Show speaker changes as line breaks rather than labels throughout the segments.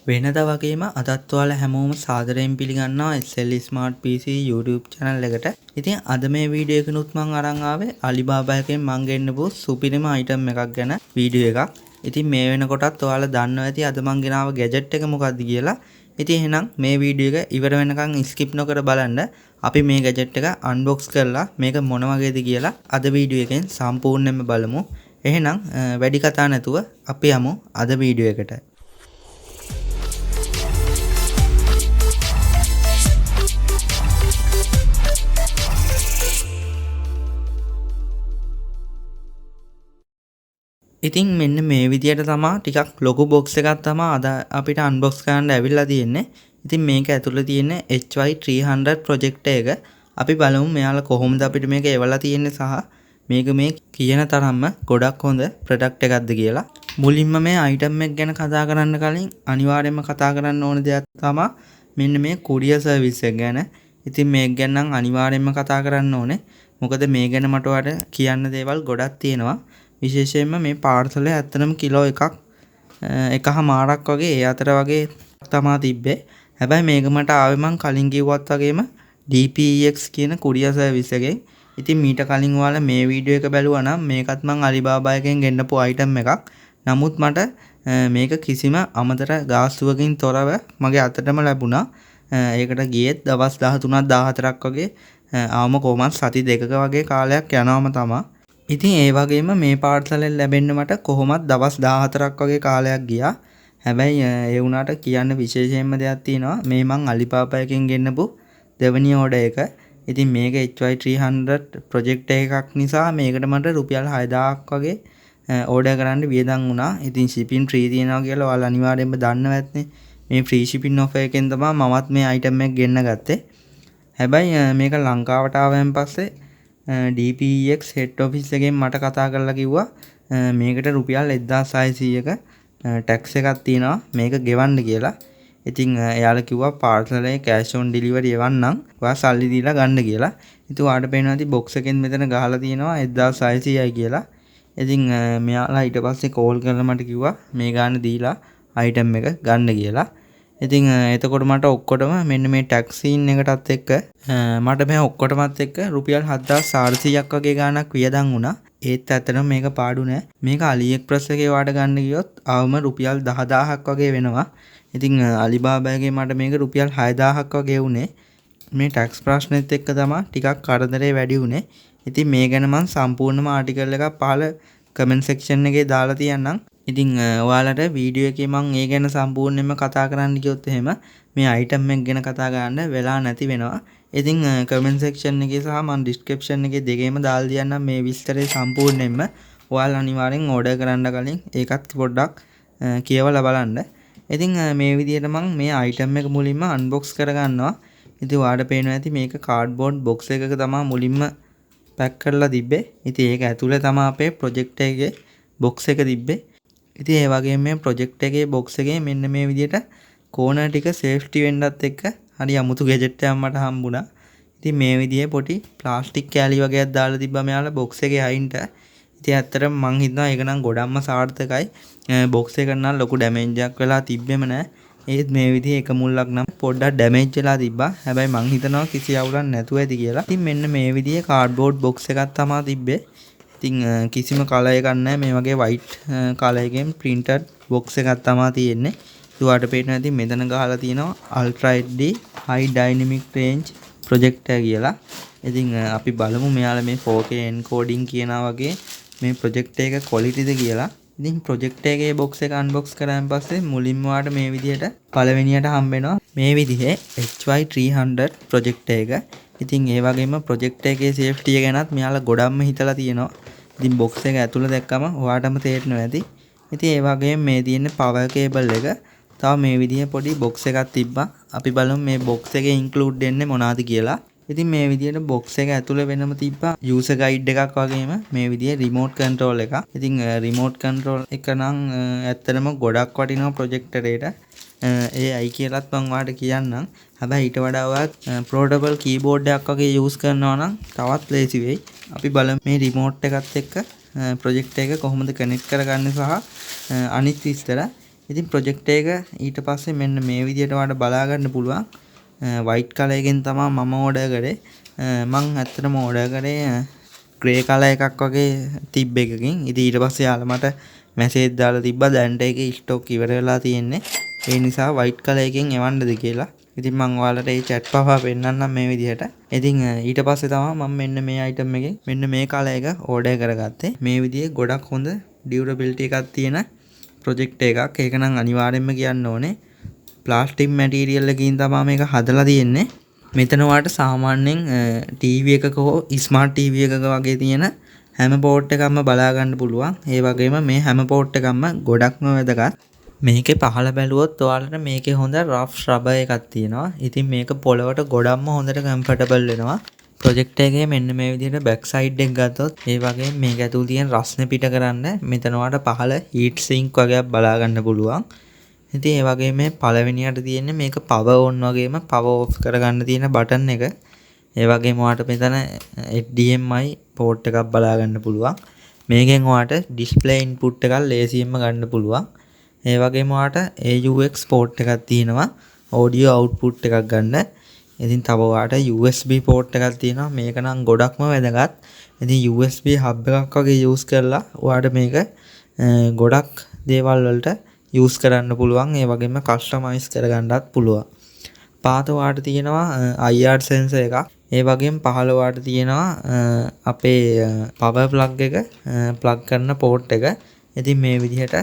වෙනදා වගේම අදත් ඔයාලා හැමෝම සාදරයෙන් පිළිගන්නවා SL Smart PC YouTube channel එකට. ඉතින් අද මේ වීඩියෝ එකනොත් මම අරන් ආවේ Alibaba එකෙන් මම ගෙන්නපු සුපිරිම item එකක් ගැන වීඩියෝ එකක්. ඉතින් මේ වෙනකොටත් ඔයාලා දන්නවා ඇති අද මම ගෙනාව gadget එක මොකක්ද කියලා. ඉතින් එහෙනම් මේ වීඩියෝ එක ඉවර වෙනකන් skip නොකර බලන්න. අපි මේ gadget එක unbox කරලා මේක මොන වගේද කියලා අද වීඩියෝ එකෙන් සම්පූර්ණයෙන්ම බලමු. එහෙනම් වැඩි කතා නැතුව අපි යමු අද වීඩියෝ එකට. ඉතින් මෙන්න මේ විදියට තමයි ටිකක් ලොකු බොක්ස් එකක් තමයි අද අපිට අන්බොක්ස් කරන්න ඇවිල්ලා තියෙන්නේ. ඉතින් මේක ඇතුළේ තියෙන HY300 ප්‍රොජෙක්ටර් එක. අපි බලමු මෙයාලා කොහොමද අපිට මේක එවලා තියෙන්නේ සහ මේක මේ කියන තරම්ම ගොඩක් හොඳ ප්‍රොඩක්ට් එකක්ද කියලා. මුලින්ම මේ අයිටම් එක ගැන කතා කරන්න කලින් අනිවාර්යයෙන්ම කතා කරන්න ඕන දෙයක් තමයි මෙන්න මේ courier service එක ගැන. ඉතින් මේක ගැන නම් අනිවාර්යයෙන්ම කතා කරන්න ඕනේ. මොකද මේ ගැන මට ඔයාලට කියන්න දේවල් ගොඩක් තියෙනවා. විශේෂයෙන්ම මේ පාර්සලේ ඇත්තටම කිලෝ එකමාරක් වගේ ඒ අතර වගේ තමා තිබ්බේ. හැබැයි මේක මට ආවේ මං කලින් කිව්වත් වගේම DPEX කියන courier service එකෙන්. ඉතින් මීට කලින් ඔයාලා මේ වීඩියෝ එක බැලුවා නම් මේකත් මං Alibaba එකෙන් ගෙන්නපු item එකක්. නමුත් මට මේක කිසිම අමතර ගාස්තුවකින් තොරව මගේ අතටම ලැබුණා. ඒකට ගියෙත් දවස් 13ක් 14ක් වගේ ආවම කොහොමත් සති දෙකක වගේ කාලයක් යනවාම තමයි. ඉතින් ඒ වගේම මේ පාර්සලෙන් ලැබෙන්න මට කොහොමත් දවස් 14ක් වගේ කාලයක් ගියා. හැබැයි ඒ වුණාට කියන්න විශේෂයෙන්ම දෙයක් තියෙනවා. මේ මං Alibaba එකෙන් ගෙන්නපු දෙවෙනි ඕඩර් එක. ඉතින් මේක HY300 ප්‍රොජෙක්ට් එකක් නිසා මේකට මට රුපියල් 6000ක් වගේ ඕඩර් කරන්න වියදම් වුණා. ඉතින් shipping free තියෙනවා කියලා ඔයාලා අනිවාර්යයෙන්ම දන්නව ඇත්නේ. මේ free shipping offer එකෙන් තමයි මමත් මේ item එක ගෙන්න ගත්තේ. හැබැයි මේක ලංකාවට ආවයන් පස්සේ DPEX head office එකෙන් මට කතා කරලා කිව්වා මේකට රුපියල් 1600ක ටැක්ස් එකක් තියෙනවා මේක ගෙවන්න කියලා. ඉතින් එයාලා කිව්වා පාර්සලේ cash on delivery එවන්නම් ඔයා සල්ලි දීලා ගන්න කියලා. ඉතින් ඔයාලට පේනවා ඇති box එකෙන් මෙතන ගහලා තියෙනවා 1600යි කියලා. ඉතින් මෙයාලා ඊට පස්සේ කෝල් කරලා මට කිව්වා මේ ගාන දීලා item එක ගන්න කියලා. ඉතින් එතකොට මට ඔක්කොටම මෙන්න මේ ටැක්සින් එකටත් එක්ක මට මේ ඔක්කොටමත් එක්ක රුපියල් 7400ක් වගේ ගාණක් වියදම් වුණා. ඒත් ඇත්තටම මේක පාඩු නෑ. මේක AliExpress එකේ වාට ගන්න ගියොත් ආවම රුපියල් 10000ක් වගේ වෙනවා. ඉතින් Alibaba එකේ මට මේක රුපියල් 6000ක් වගේ වුණේ. මේ ටැක්ස් ප්‍රශ්නෙත් එක්ක තමයි ටිකක් කරදරේ වැඩි වුණේ. ඉතින් මේ ගැන මම සම්පූර්ණම ආටිකල් එකක් පහල කමෙන්ට් සෙක්ෂන් එකේ දාලා තියන්නම්. ඉතින් ඔයාලට වීඩියෝ එකේ මම ඒ ගැන සම්පූර්ණයෙන්ම කතා කරන්න ගියොත් එහෙම මේ item එක ගැන කතා කරන්න වෙලා නැති වෙනවා. ඉතින් කමෙන්ට් සෙක්ෂන් එකේ සහ මම ඩිස්ක්‍රිප්ෂන් එකේ දෙකේම දාලා තියන්නම් මේ විස්තරේ සම්පූර්ණයෙන්ම. ඔයාලා අනිවාර්යෙන් ඕඩර් කරන්න කලින් ඒකත් පොඩ්ඩක් කියවලා බලන්න. ඉතින් මේ විදිහට මම මේ item එක මුලින්ම unbox කරගන්නවා. ඉතින් ඔයාලට පේනවා ඇති මේක cardboard box එකක තමයි මුලින්ම පැක් කරලා තිබ්බේ. ඉතින් ඒක ඇතුලේ තමයි අපේ project එකේ box එක තිබ්බේ. ඉතින් ඒ වගේම මේ ප්‍රොජෙක්ට් එකේ බොක්ස් එකේ මෙන්න මේ විදිහට කෝනර් ටික සේෆ්ටි වෙන්නත් එක්ක හරි අමුතු ගැජට් එකක් මට හම්බුණා. ඉතින් මේ විදිහේ පොඩි ප්ලාස්ටික් කෑලි වගේක් දාලා තිබ්බා මෙයාලා බොක්ස් එකේ අයින්ට. ඉතින් ඇත්තටම මං හිතනවා ඒක නම් ගොඩක්ම සාර්ථකයි. බොක්ස් එක නම් ලොකු ඩැමේජ් එකක් වෙලා තිබ්බෙම නෑ. ඒත් මේ විදිහේ එක මුල්ලක් නම් පොඩ්ඩක් ඩැමේජ් වෙලා තිබ්බා. හැබැයි මං හිතනවා කිසි අවුලක් නැතුව ඇති කියලා. ඉතින් මෙන්න මේ විදිහේ කාඩ්බෝඩ් බොක්ස් එකක් තමයි තිබ්බේ. ඉතින් කිසිම කලර් එකක් නැහැ මේ වගේ white කලර් එකෙන් printed box එකක් තමයි තියෙන්නේ. ඒකට පේනවා ඉතින් මෙතන ගහලා තියෙනවා Ultra HD High Dynamic Range projector කියලා. ඉතින් අපි බලමු මෙයාලා මේ 4K encoding කියනා වගේ මේ projector එක qualityද කියලා. ඉතින් projector එකේ box එක unbox කරාන් පස්සේ මුලින්ම වාට මේ විදිහට පළවෙනියට හම්බ වෙනවා මේ විදිහේ HY300 projector එක. ඉතින් ඒ වගේම projector එකේ safety එක ගැනත් මෙයාලා ගොඩක්ම හිතලා තියෙනවා. ඉතින් box එක ඇතුළේ දැක්කම ඔයාටම තේරෙනවා ඇති. ඉතින් ඒ වගේම මේ තියෙන power cable එක තව මේ විදිහේ පොඩි box එකක් තිබ්බා. අපි බලමු මේ box එකේ include වෙන්නේ මොනවාද කියලා. ඉතින් මේ විදිහට box එක ඇතුළේ වෙනම තිබ්බා user guide එකක් වගේම මේ විදිහේ remote control එකක්. ඉතින් remote control එක නම් ඇත්තටම ගොඩක් වටිනවා projector එකට. ඒ අයි කියලාත් මම ඔයාලට කියන්නම්. හැබැයි ඊට වඩා ඔයා portable keyboard එකක් වගේ use කරනවා නම් තවත් ලේසි වෙයි. අපි බලමු මේ remote එකත් එක්ක project එක කොහොමද connect කරගන්නේ සහ අනිත් විස්තර. ඉතින් ප්‍රොජෙක්ට් එක ඊට පස්සේ මෙන්න මේ විදිහට ඔයාලට බලා ගන්න පුළුවන්. white color එකෙන් තමයි මම ඕඩර් කරේ. මං ඇත්තටම ඕඩර් කරේ grey color එකක් වගේ තිබ්බ එකකින්. ඉතින් ඊට පස්සේ යාළුවා මට මැසේජ් දාලා තිබ්බා දැන්ට ඒකේ ස්ටොක් ඉවර වෙලා තියෙන්නේ. ඒ නිසා white color එකෙන් එවන්නද කියලා. ඉතින් මං ඔයාලට ඒ chat පහව පෙන්නන්නම් මේ විදිහට. ඉතින් ඊට පස්සේ තමයි මම මෙන්න මේ item එකෙන් මෙන්න මේ color එක ඕඩර් කරගත්තේ. මේ විදිහේ ගොඩක් හොඳ durability එකක් තියෙන ප්‍රොජෙක්ට් එකක්. ඒක නම් අනිවාර්යෙන්ම කියන්න ඕනේ. ප්ලාස්ටික් මැටීරියල් එකකින් තමයි මේක හදලා තියෙන්නේ. මෙතන ඔයාලට සාමාන්‍යයෙන් TV එකක හෝ ස්මාර්ට් TV එකක වගේ තියෙන හැම පෝට් එකක්ම බලා ගන්න පුළුවන්. ඒ වගේම මේ හැම පෝට් එකක්ම ගොඩක්ම වැදගත්. මේකේ පහළ බැලුවොත් ඔයාලට මේකේ හොඳ රෆ් රබර් එකක් තියෙනවා. ඉතින් මේක පොළවට ගොඩක්ම හොඳට කම්ෆර්ටබල් වෙනවා. ප්‍රොජෙක්ට් එකේ මෙන්න මේ විදිහට බෑක් සයිඩ් එක ගත්තොත් ඒ වගේම මේක ඇතුළේ තියෙන රස්නේ පිට කරන්න මෙතන ඔයාලට පහළ හීට් සින්ක් වගේක් බලා ගන්න පුළුවන්. ඉතින් ඒ වගේම මේ පළවෙනියට තියෙන්නේ මේක පවර් ඔන් වගේම පවර් ඔෆ් කරගන්න තියෙන බටන් එක. ඒ වගේම ඔයාලට මෙතන HDMI පෝට් එකක් බලා ගන්න පුළුවන්. මේකෙන් ඔයාලට ඩිස්ප්ලේ ඉන්පුට් එකක් ලේසියෙන්ම ගන්න පුළුවන්. ඒ වගේම ඔයාලට AUX පෝට් එකක් තියෙනවා ඔඩියෝ අවුට්පුට් එකක් ගන්න. ඉතින් තව ඔයාලට USB පෝට් එකක් තියෙනවා. මේක නම් ගොඩක්ම වැදගත්. ඉතින් USB හබ් එකක් වගේ යූස් කරලා ඔයාලට මේක ගොඩක් දේවල් වලට යූස් කරන්න පුළුවන්. ඒ වගේම කස්ටමයිස් කරගන්නත් පුළුවන්. පාත ඔයාලට තියෙනවා IR සෙන්සර් එකක්. ඒ වගේම පහළ ඔයාලට තියෙනවා අපේ පවර් ප්ලග් එක ප්ලග් කරන පෝට් එක. ඉතින් මේ විදිහට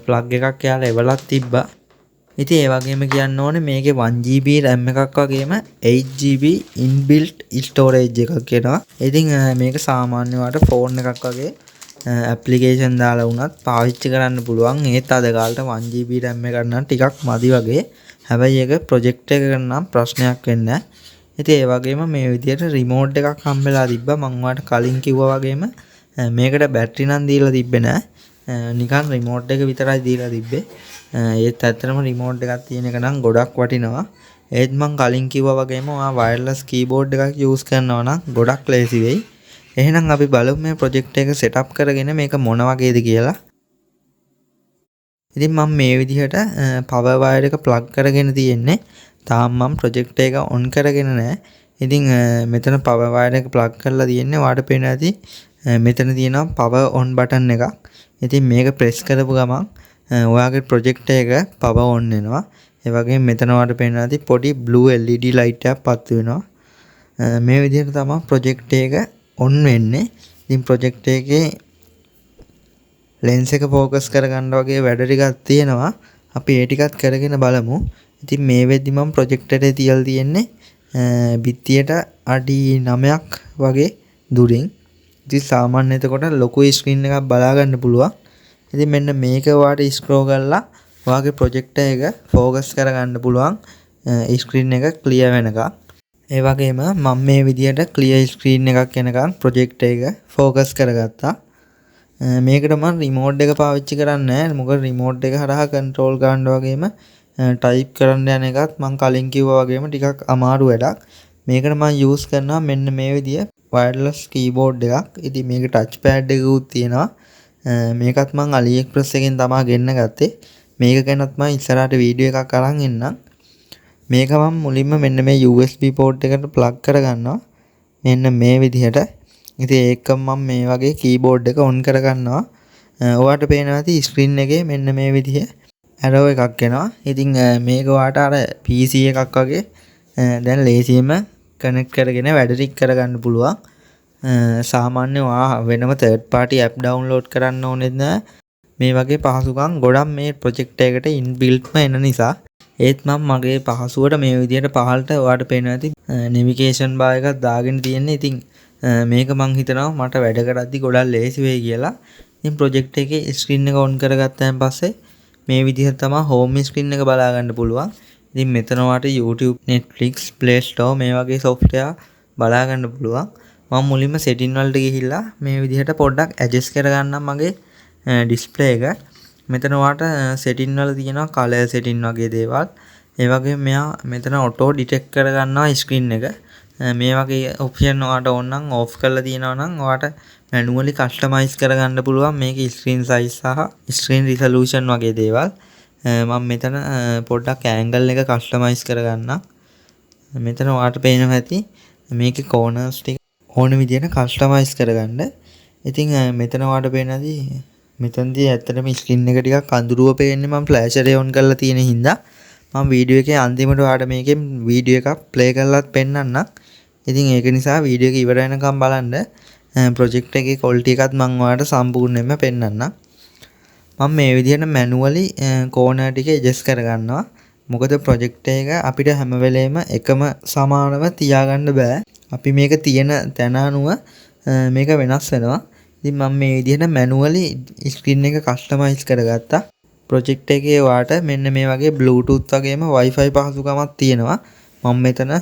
ප්ලග් එකක් යාලා එවලක් තිබ්බා. ඉතින් ඒ වගේම කියන්න ඕනේ මේකේ 1GB RAM එකක් වගේම 8GB inbuilt storage එකක් එනවා. ඉතින් මේක සාමාන්‍ය වට ෆෝන් එකක් වගේ ඇප්ලිකේෂන් දාලා වුණත් පාවිච්චි කරන්න පුළුවන්. ඒත් අද කාලේට 1GB RAM එකක් නම් ටිකක් මදි වගේ. හැබැයි ඒක ප්‍රොජෙක්ට් එකකට නම් ප්‍රශ්නයක් වෙන්නේ නැහැ. ඉතින් ඒ වගේම මේ විදිහට රිමෝට් එකක් හම්බෙලා තිබ්බා. මම ඔයාලට කලින් කිව්වා වගේම මේකට බැටරි නම් දීලා තිබ්බේ නැහැ. නිකන් රිමෝට් එක විතරයි දීලා තිබ්බේ. ඒත් ඇත්තටම රිමෝට් එකක් තියෙන එක නම් ගොඩක් වටිනවා. ඒත් මම කලින් කිව්වා වගේම ඔයා වයර්ලස් කීබෝඩ් එකක් යූස් කරනවා නම් ගොඩක් ලේසි වෙයි. එහෙනම් අපි බලමු මේ ප්‍රොජෙක්ට් එක සෙටප් කරගෙන මේක මොන වගේද කියලා. ඉතින් මම මේ විදිහට පවර් වයර් එක ප්ලග් කරගෙන තියෙන්නේ. තාම මම ප්‍රොජෙක්ට් එක ඔන් කරගෙන නැහැ. ඉතින් මෙතන පවර් වයර් එක ප්ලග් කරලා තියෙන්නේ. ඔයාලට පේනවා ඇති මෙතන තියෙනවා පවර් ඔන් බටන් එකක්. ඉතින් මේක ප්‍රෙස් කරපු ගමන් ඔයාගේ ප්‍රොජෙක්ට් එක පවර් ඔන් වෙනවා. ඒ වගේම මෙතන ඔයාලට පේනවා ඇති පොඩි blue LED light එකක් පත් වෙනවා. මේ විදිහට තමයි ප්‍රොජෙක්ට් එක ඔන් වෙන්නේ. ඉතින් ප්‍රොජෙක්ට් එකේ ලෙන්ස් එක ફોකස් කරගන්න වගේ වැඩ ටිකක් තියෙනවා. අපි ඒ ටිකත් කරගෙන බලමු. ඉතින් මේ වෙද්දි මම ප්‍රොජෙක්ට් එකේ තියලා තියෙන්නේ බිත්තියට අඩි 9ක් වගේ දුරින්. ඉතින් සාමාන්‍ය එතකොට ලොකු ස්ක්‍රීන් එකක් බලා ගන්න පුළුවන්. ඉතින් මෙන්න මේක ඔයාලට ස්ක්‍රෝල් කරලා ඔයාගේ ප්‍රොජෙක්ට් එක ફોකස් කරගන්න පුළුවන් ස්ක්‍රීන් එක ක්ලියර් වෙනකම්. ඒ වගේම මම මේ විදිහට ක්ලියර් ස්ක්‍රීන් එකක් එනකම් ප්‍රොජෙක්ට් එක ફોකස් කරගත්තා. මේකට මම රිමෝට් එක පාවිච්චි කරන්නේ නැහැ. මොකද රිමෝට් එක හරහා කන්ට්‍රෝල් ගන්න වගේම ටයිප් කරන්න යන එකත් මම කලින් කිව්වා වගේම ටිකක් අමාරු වැඩක්. මේකට මම යූස් කරනවා මෙන්න මේ විදිය වයර්ලස් කීබෝඩ් එකක්. ඉතින් මේක ටච් පෑඩ් එකකුත් තියෙනවා. මේකත් මම AliExpress එකෙන් තමයි ගෙන්න ගත්තේ. මේක ගැනත් මම ඉස්සරහට වීඩියෝ එකක් අරන් එන්නම්. මේක මම මුලින්ම මෙන්න මේ USB පෝට් එකට ප්ලග් කරගන්නවා. මෙන්න මේ විදිහට. ඉතින් ඒක මම මේ වගේ කීබෝඩ් එක ඔන් කරගන්නවා. ඔයාලට පේනවා ඇති ස්ක්‍රීන් එකේ මෙන්න මේ විදිහ ඇරෝ එකක් එනවා. ඉතින් මේක ඔයාලට අර PC එකක් වගේ දැන් ලේසියෙන්ම කනෙක්ට් කරගෙන වැඩ ටික කරගන්න පුළුවන්. සාමාන්‍ය ඔයා වෙනම third party app download කරන්න ඕනෙත් නැහැ. මේ වගේ පහසුකම් ගොඩක් මේ ප්‍රොජෙක්ට් එකකට ඉන්බිල්ට්ම එන නිසා. ඒත් මම මගේ පහසුවට මේ විදිහට පහළට ඔයාලට පේනවා ඇති navigation bar එකක් දාගෙන තියෙන්නේ. ඉතින් මේක මං හිතනවා මට වැඩ කරද්දි ගොඩක් ලේසි වෙයි කියලා. ඉතින් ප්‍රොජෙක්ට් එකේ ස්ක්‍රීන් එක ඔන් කරගත්තාන් පස්සේ මේ විදිහට තමයි හෝම් ස්ක්‍රීන් එක බලා ගන්න පුළුවන්. ඉතින් මෙතන ඔයාලට YouTube, Netflix, Play Store මේ වගේ software බලා ගන්න පුළුවන්. මම මුලින්ම setting වලට ගිහිල්ලා මේ විදිහට පොඩ්ඩක් adjust කරගන්නම් මගේ display එක. මෙතන ඔයාලට setting වල තියෙනවා color setting වගේ දේවල්. ඒ වගේම මෙයා මෙතන auto detect කරගන්නවා screen එක. මේ වගේ ඔප්ෂන් ඔයාලට ඕන නම් ඔෆ් කරලා තියෙනවා නම් ඔයාලට මැනුවලි කස්ටමයිස් කරගන්න පුළුවන් මේකේ ස්ක්‍රීන් සයිස් සහ ස්ක්‍රීන් රිසලූෂන් වගේ දේවල්. මම මෙතන පොඩ්ඩක් ඇන්ගල් එක කස්ටමයිස් කරගන්නම්. මෙතන ඔයාලට පේනවා ඇති මේකේ කෝනර්ස් ටික ඕන විදිහට කස්ටමයිස් කරගන්න. ඉතින් මෙතන ඔයාලට පේනවාද මෙතනදී ඇත්තටම ස්ක්‍රීන් එක ටිකක් අඳුරුව පේන්නේ මම ෆ්ලෑෂර් එක ඔන් කරලා තියෙන හින්දා. මම වීඩියෝ එකේ අන්තිමට ඔයාලට මේකෙන් වීඩියෝ එකක් ප්ලේ කරලාත් පෙන්නන්නම්. ඉතින් ඒක නිසා වීඩියෝ එක ඉවර වෙනකම් බලන්න. ප්‍රොජෙක්ට් එකේ ක්වොලිටි එකත් මම ඔයාලට සම්පූර්ණයෙන්ම පෙන්නන්නම්. මම මේ විදිහට මැනුවලි කෝනර් ටික ඇඩ්ජස්ට් කරගන්නවා. මොකද ප්‍රොජෙක්ට් එක අපිට හැම වෙලේම එකම සමානව තියාගන්න බෑ. අපි මේක තියෙන තැන අනුව මේක වෙනස් වෙනවා. ඉතින් මම මේ විදිහට මැනුවලි ස්ක්‍රීන් එක කස්ටමයිස් කරගත්තා. ප්‍රොජෙක්ට් එකේ ඔයාට මෙන්න මේ වගේ බ්ලූටූත් වගේම Wi-Fi පහසුකමක් තියෙනවා. මම මෙතන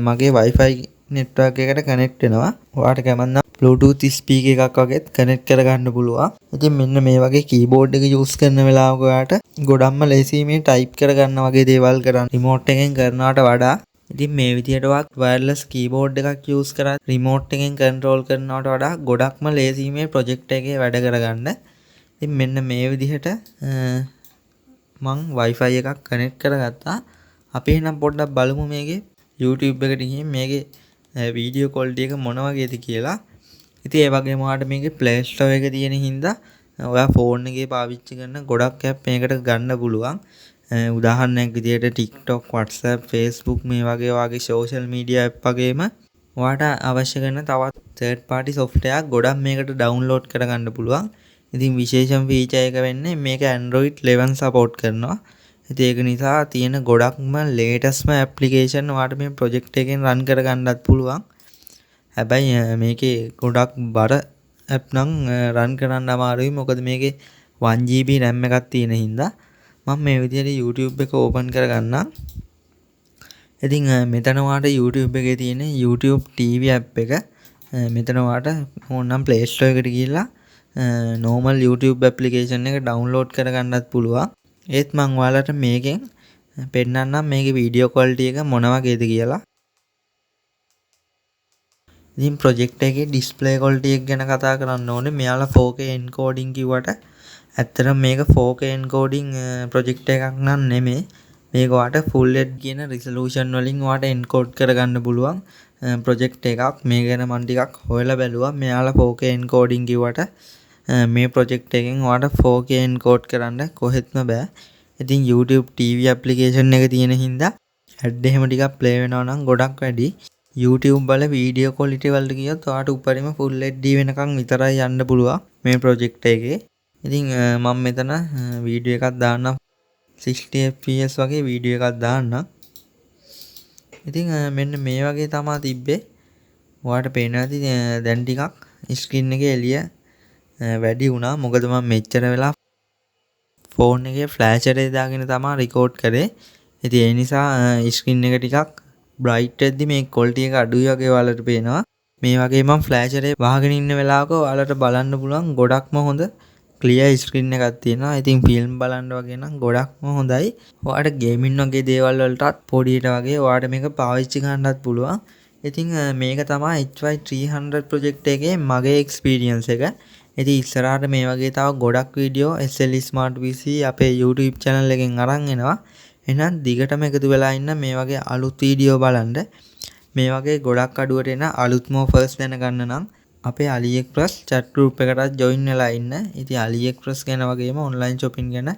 මගේ Wi-Fi network එකට කනෙක්ට් වෙනවා. ඔයාට කැමතිනම් Bluetooth speaker එකක් වගේත් කනෙක්ට් කරගන්න පුළුවන්. ඉතින් මෙන්න මේ වගේ කීබෝඩ් එක යූස් කරන වෙලාවක ඔයාට ගොඩක්ම ලේසි මේ ටයිප් කරගන්න වගේ දේවල් කරන්න රිමෝට් එකෙන් කරනවට වඩා. ඉතින් මේ විදිහට ඔයා වයර්ලස් කීබෝඩ් එකක් යූස් කරලා රිමෝට් එකෙන් කන්ට්‍රෝල් කරනවට වඩා ගොඩක්ම ලේසි මේ ප්‍රොජෙක්ට් එකේ වැඩ කරගන්න. ඉතින් මෙන්න මේ විදිහට මං Wi-Fi එකක් කනෙක්ට් කරගත්තා. අපි එහෙනම් පොඩ්ඩක් බලමු මේකේ YouTube එකට ගිහින් මේකේ වීඩියෝ ක්වොලිටි එක මොන වගේද කියලා. ඉතින් ඒ වගේම ඔයාලට මේකේ Play Store එක තියෙන හින්දා ඔයා ෆෝන් එකේ පාවිච්චි කරන ගොඩක් ඇප් මේකට ගන්න පුළුවන්. උදාහරණයක් විදිහට TikTok, WhatsApp, Facebook මේ වගේ social media app වගේම ඔයාට අවශ්‍ය කරන තවත් third party software ගොඩක් මේකට download කරගන්න පුළුවන්. ඉතින් විශේෂම feature එක වෙන්නේ මේක Android 11 support කරනවා. ඉතින් ඒක නිසා තියෙන ගොඩක්ම latestම application ඔයාට මේ project එකෙන් run කරගන්නත් පුළුවන්. හැබැයි මේකේ ගොඩක් බර ඇප් නම් රන් කරන්න අමාරුයි. මොකද මේකේ 1GB RAM එකක් තියෙන හින්දා. මම මේ විදිහට YouTube එක ඕපන් කරගන්නම්. ඉතින් මෙතන ඔයාලට YouTube එකේ තියෙන YouTube TV app එක මෙතන ඔයාලට ඕනනම් Play Store එකට ගිහිල්ලා normal YouTube application එක download කරගන්නත් පුළුවන්. ඒත් මම ඔයාලට මේකෙන් පෙන්නන්නම් මේකේ video quality එක මොන වගේද කියලා. ඉතින් ප්‍රොජෙක්ට් එකේ ඩිස්ප්ලේ ක්වොලිටි එක ගැන කතා කරන්න ඕනේ. මෙයාලා 4K encoding කිව්වට ඇත්තටම මේක 4K encoding ප්‍රොජෙක්ට් එකක් නන් නෙමෙයි. මේක ඔයාට full HD කියන resolution වලින් ඔයාට encode කරගන්න පුළුවන් ප්‍රොජෙක්ට් එකක්. මේ ගැන මම ටිකක් හොයලා බැලුවා. මෙයාලා 4K encoding කිව්වට මේ ප්‍රොජෙක්ට් එකෙන් ඔයාට 4K encode කරන්න කොහෙත්ම බෑ. ඉතින් YouTube TV application එක තියෙන හින්දා ad එහෙම ටිකක් play වෙනවා නම් ගොඩක් වැඩි. YouTube වල වීඩියෝ ක්වොලිටි වලට ගියොත් ඔයාට උඩරිම full HD වෙනකන් විතරයි යන්න පුළුවන් මේ ප්‍රොජෙක්ට් එකේ. ඉතින් මම මෙතන වීඩියෝ එකක් දාන්නම් 60 fps වගේ වීඩියෝ එකක් දාන්නම්. ඉතින් මෙන්න මේ වගේ තමයි තිබ්බේ. ඔයාට පේනවා ඇති දැන් ටිකක් ස්ක්‍රීන් එකේ එළිය වැඩි වුණා. මොකද මම මෙච්චර වෙලා ෆෝන් එකේ ෆ්ලෑෂර් එක දාගෙන තමයි රෙකෝඩ් කරේ. ඉතින් ඒ නිසා ස්ක්‍රීන් එක ටිකක් බ්‍රයිට් වෙද්දි මේ ක්වොලිටි එක අඩුයි වගේ ඔයාලට පේනවා. මේ වගේ මම ෆ්ලෑෂර් එක වහගෙන ඉන්න වෙලාවක ඔයාලට බලන්න පුළුවන් ගොඩක්ම හොඳ ක්ලියර් ස්ක්‍රීන් එකක් තියෙනවා. ඉතින් ෆිල්ම් බලන්න වගේ නම් ගොඩක්ම හොඳයි. ඔයාට ගේමින් වගේ දේවල් වලටත් පොඩියට වගේ ඔයාට මේක පාවිච්චි කරන්නත් පුළුවන්. ඉතින් මේක තමයි HY300 ප්‍රොජෙක්ට් එකේ මගේ එක්ස්පීරියන්ස් එක. ඉතින් ඉස්සරහට මේ වගේ තව ගොඩක් වීඩියෝ SL Smart PC අපේ YouTube channel එකෙන් අරන් එනවා. එහෙනම් දිගටම එකතු වෙලා ඉන්න මේ වගේ අලුත් වීඩියෝ බලන්න. මේ වගේ ගොඩක් අඩුවට එන අලුත්ම offers දැනගන්න නම් අපේ AliExpress chat group එකටත් join වෙලා ඉන්න. ඉතින් AliExpress ගැන වගේම online shopping ගැන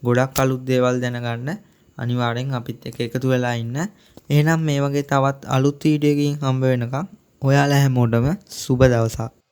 ගොඩක් අලුත් දේවල් දැනගන්න අනිවාර්යෙන් අපිත් එක්ක එකතු වෙලා ඉන්න. එහෙනම් මේ වගේ තවත් අලුත් වීඩියෝ එකකින් හම්බ වෙනකම් ඔයාලා හැමෝටම සුබ දවසක්.